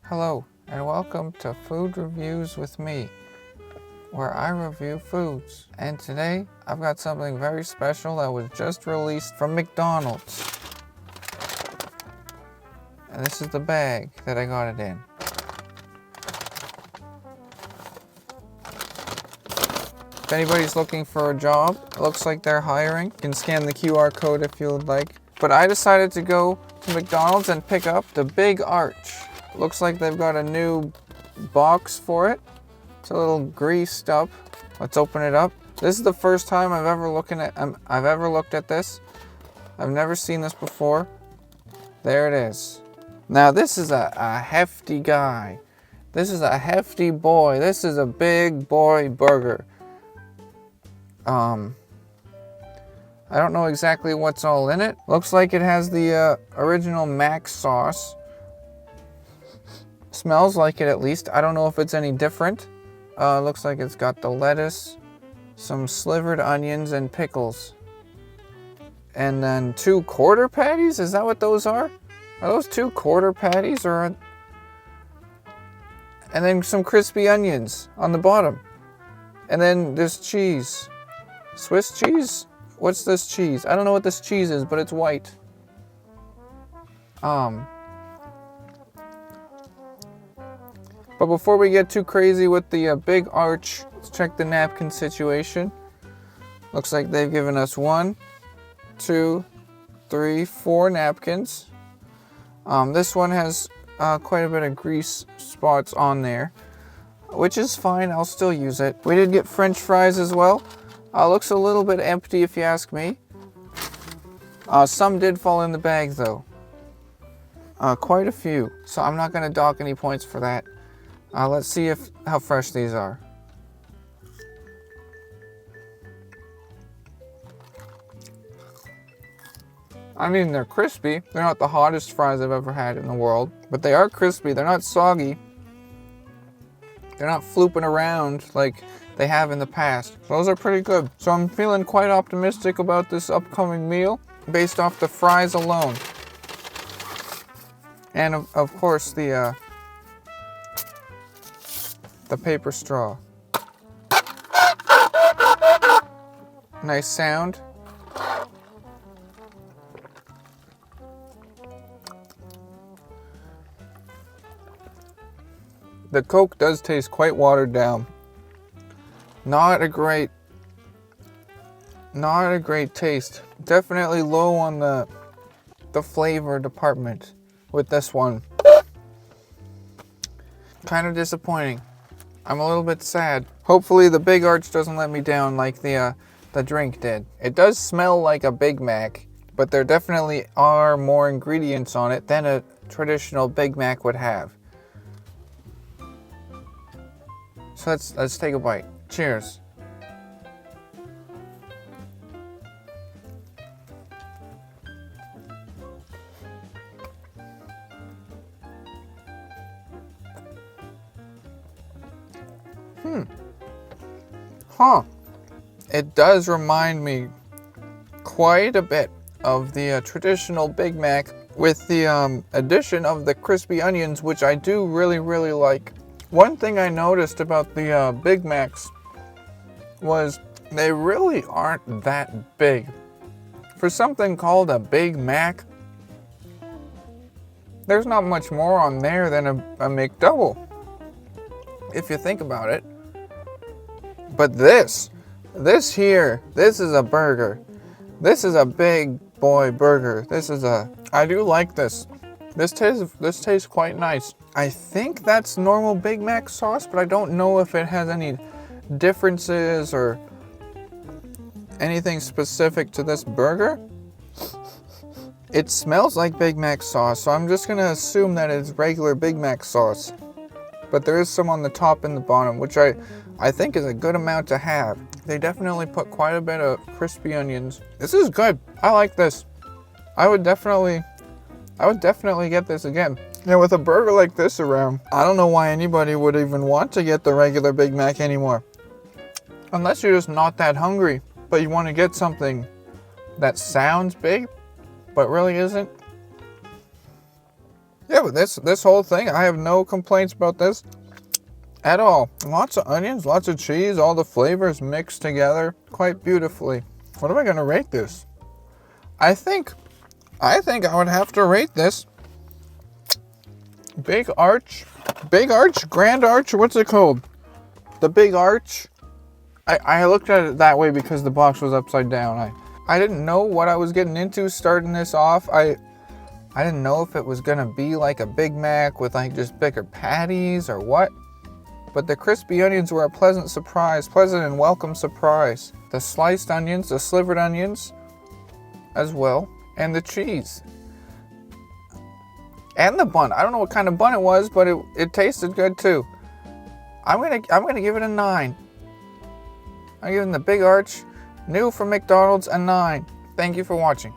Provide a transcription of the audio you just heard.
Hello, and welcome to Food Reviews with me, where I review foods. And today, I've got something very special that was just released from McDonald's. And this is the bag that I got it in. If anybody's looking for a job, it looks like they're hiring. You can scan the QR code if you would like. But I decided to go to McDonald's and pick up the Big Arch. Looks like they've got a new box for it. It's a little greased up. Let's open it up. This is the first time I've ever looked at this. I've never seen this before. There it is. Now this is a hefty guy. This is a hefty boy. This is a big boy burger. I don't know exactly what's all in it. Looks like it has the original Mac sauce. Smells like it at least. I don't know if it's any different. Looks like it's got the lettuce, some slivered onions, and pickles. And then 2 quarter patties? Is that what those are? Are those 2 quarter patties? And then some crispy onions on the bottom. And then this cheese. Swiss cheese? What's this cheese? I don't know what this cheese is, but it's white. But before we get too crazy with the Big Arch, let's check the napkin situation. Looks like they've given us 1, 2, 3, 4 napkins. This one has quite a bit of grease spots on there, which is fine. I'll still use it. We did get French fries as well. Looks a little bit empty if you ask me. Some did fall in the bag though. Quite a few. So I'm not going to dock any points for that. Let's see how fresh these are. I mean, they're crispy. They're not the hottest fries I've ever had in the world, but they are crispy. They're not soggy. They're not flooping around like they have in the past. Those are pretty good. So I'm feeling quite optimistic about this upcoming meal based off the fries alone. And of course the paper straw. Nice sound. The Coke does taste quite watered down. Not a great taste. Definitely low on the flavor department with this one. Kind of disappointing. I'm a little bit sad. Hopefully the Big Arch doesn't let me down like the drink did. It does smell like a Big Mac, but there definitely are more ingredients on it than a traditional Big Mac would have. So let's take a bite. Cheers. It does remind me quite a bit of the traditional Big Mac with the addition of the crispy onions, which I do really, really like. One thing I noticed about the Big Macs was they really aren't that big. For something called a Big Mac, there's not much more on there than a McDouble, if you think about it. But this is a burger. This is a big boy burger. I do like this. This tastes quite nice. I think that's normal Big Mac sauce, but I don't know if it has any differences or anything specific to this burger. It smells like Big Mac sauce, so I'm just gonna assume that it's regular Big Mac sauce. But there is some on the top and the bottom, which I think is a good amount to have. They definitely put quite a bit of crispy onions. This is good. I like this. I would definitely get this again. Now with a burger like this around, I don't know why anybody would even want to get the regular Big Mac anymore. Unless you're just not that hungry, but you want to get something that sounds big, but really isn't. Yeah, but this whole thing, I have no complaints about this at all. Lots of onions, lots of cheese, all the flavors mixed together quite beautifully. What am I gonna rate this? I think I would have to rate this Big Arch, Grand Arch, what's it called? The Big Arch. I looked at it that way because the box was upside down. I didn't know what I was getting into starting this off. I didn't know if it was gonna be like a Big Mac with like just bigger patties or what. But the crispy onions were a pleasant surprise, pleasant and welcome surprise. The sliced onions, the slivered onions as well, and the cheese. And the bun. I don't know what kind of bun it was, but it tasted good too. I'm gonna give it a 9. I'm giving the Big Arch, new from McDonald's, a 9. Thank you for watching.